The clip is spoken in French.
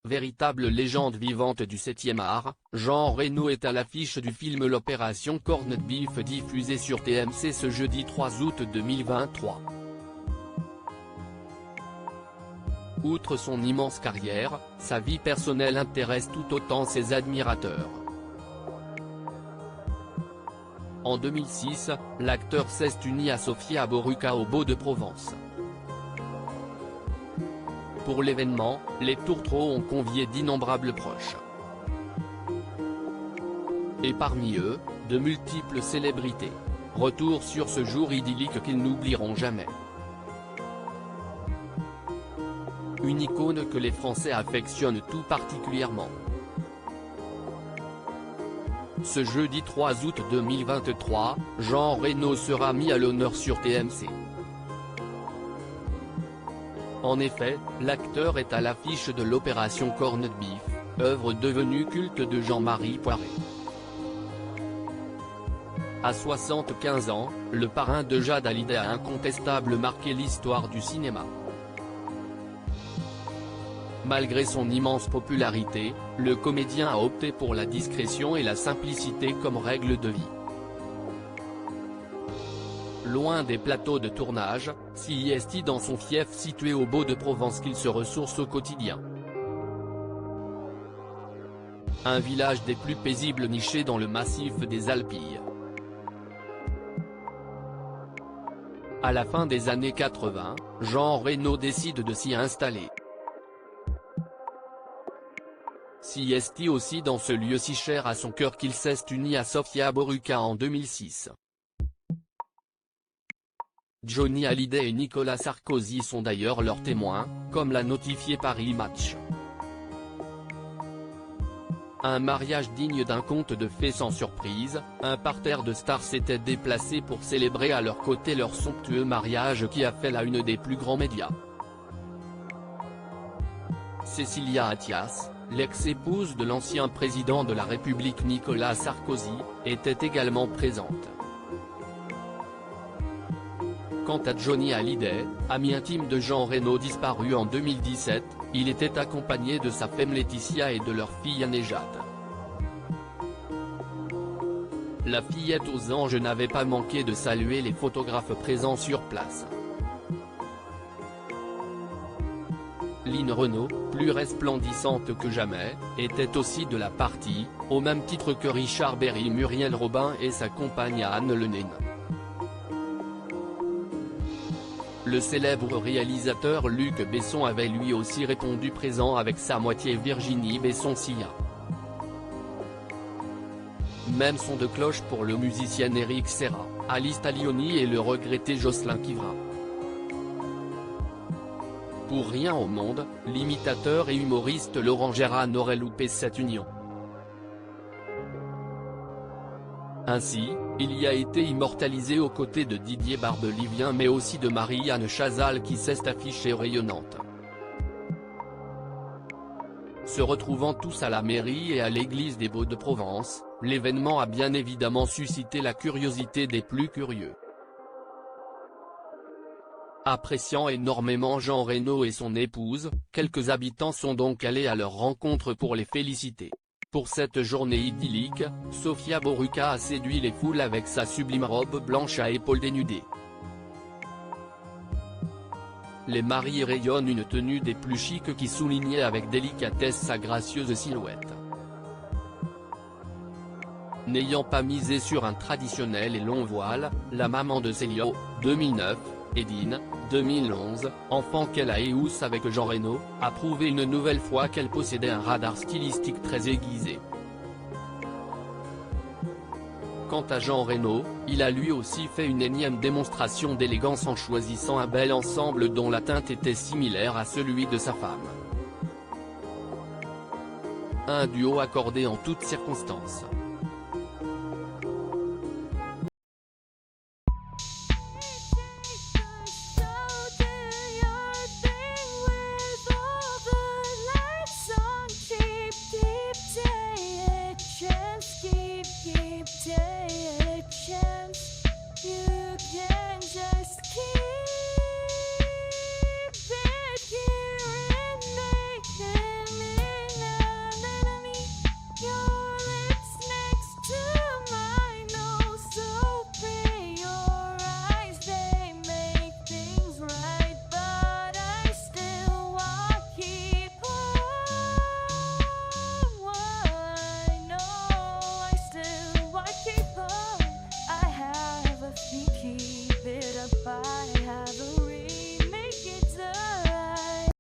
Véritable légende vivante du 7e art, Jean Reno est à l'affiche du film L'Opération Corned Beef diffusé sur TMC ce jeudi 3 août 2023. Outre son immense carrière, sa vie personnelle intéresse tout autant ses admirateurs. En 2006, l'acteur s'est uni à Sofia Boruca au Beau de Provence. Pour l'événement, les Tourtereaux ont convié d'innombrables proches. Et parmi eux, de multiples célébrités. Retour sur ce jour idyllique qu'ils n'oublieront jamais. Une icône que les Français affectionnent tout particulièrement. Ce jeudi 3 août 2023, Jean Reno sera mis à l'honneur sur TMC. En effet, l'acteur est à l'affiche de l'Opération Corned Beef, œuvre devenue culte de Jean-Marie Poiret. À 75 ans, le parrain de Jade Hallyday a incontestablement marqué l'histoire du cinéma. Malgré son immense popularité, le comédien a opté pour la discrétion et la simplicité comme règle de vie. Loin des plateaux de tournage, s'y dans son fief situé au Beau de Provence qu'il se ressource au quotidien. Un village des plus paisibles niché dans le massif des Alpilles. À la fin des années 80, Jean Reno décide de s'y installer. S'y aussi dans ce lieu si cher à son cœur qu'il s'est uni à Sofia Boruca en 2006. Johnny Hallyday et Nicolas Sarkozy sont d'ailleurs leurs témoins, comme l'a notifié Paris Match. Un mariage digne d'un conte de fées sans surprise, un parterre de stars s'était déplacé pour célébrer à leur côté leur somptueux mariage qui a fait la une des plus grands médias. Cécilia Attias, l'ex-épouse de l'ancien président de la République Nicolas Sarkozy, était également présente. Quant à Johnny Hallyday, ami intime de Jean Reno disparu en 2017, il était accompagné de sa femme Laetitia et de leur fille Nejat. La fillette aux anges n'avait pas manqué de saluer les photographes présents sur place. Lynn Renaud, plus resplendissante que jamais, était aussi de la partie, au même titre que Richard Berry, Muriel Robin et sa compagne Anne Lenine. Le célèbre réalisateur Luc Besson avait lui aussi répondu présent avec sa moitié Virginie Besson-Silla. Même son de cloche pour le musicien Eric Serra, Alice Talioni et le regretté Jocelyn Kivra. Pour rien au monde, l'imitateur et humoriste Laurent Gérard n'aurait loupé cette union. Ainsi, il y a été immortalisé aux côtés de Didier Barbelivien mais aussi de Marie-Anne Chazal qui s'est affichée rayonnante. Se retrouvant tous à la mairie et à l'église des Beaux de Provence, l'événement a bien évidemment suscité la curiosité des plus curieux. Appréciant énormément Jean Reno et son épouse, quelques habitants sont donc allés à leur rencontre pour les féliciter. Pour cette journée idyllique, Sofia Boruca a séduit les foules avec sa sublime robe blanche à épaules dénudées. Les mariés rayonnent une tenue des plus chics qui soulignait avec délicatesse sa gracieuse silhouette. N'ayant pas misé sur un traditionnel et long voile, la maman de Célio, 2009, Edine, 2011, enfant qu'elle a eue avec Jean Reno, a prouvé une nouvelle fois qu'elle possédait un radar stylistique très aiguisé. Quant à Jean Reno, il a lui aussi fait une énième démonstration d'élégance en choisissant un bel ensemble dont la teinte était similaire à celui de sa femme. Un duo accordé en toutes circonstances. Keep taking a chance. You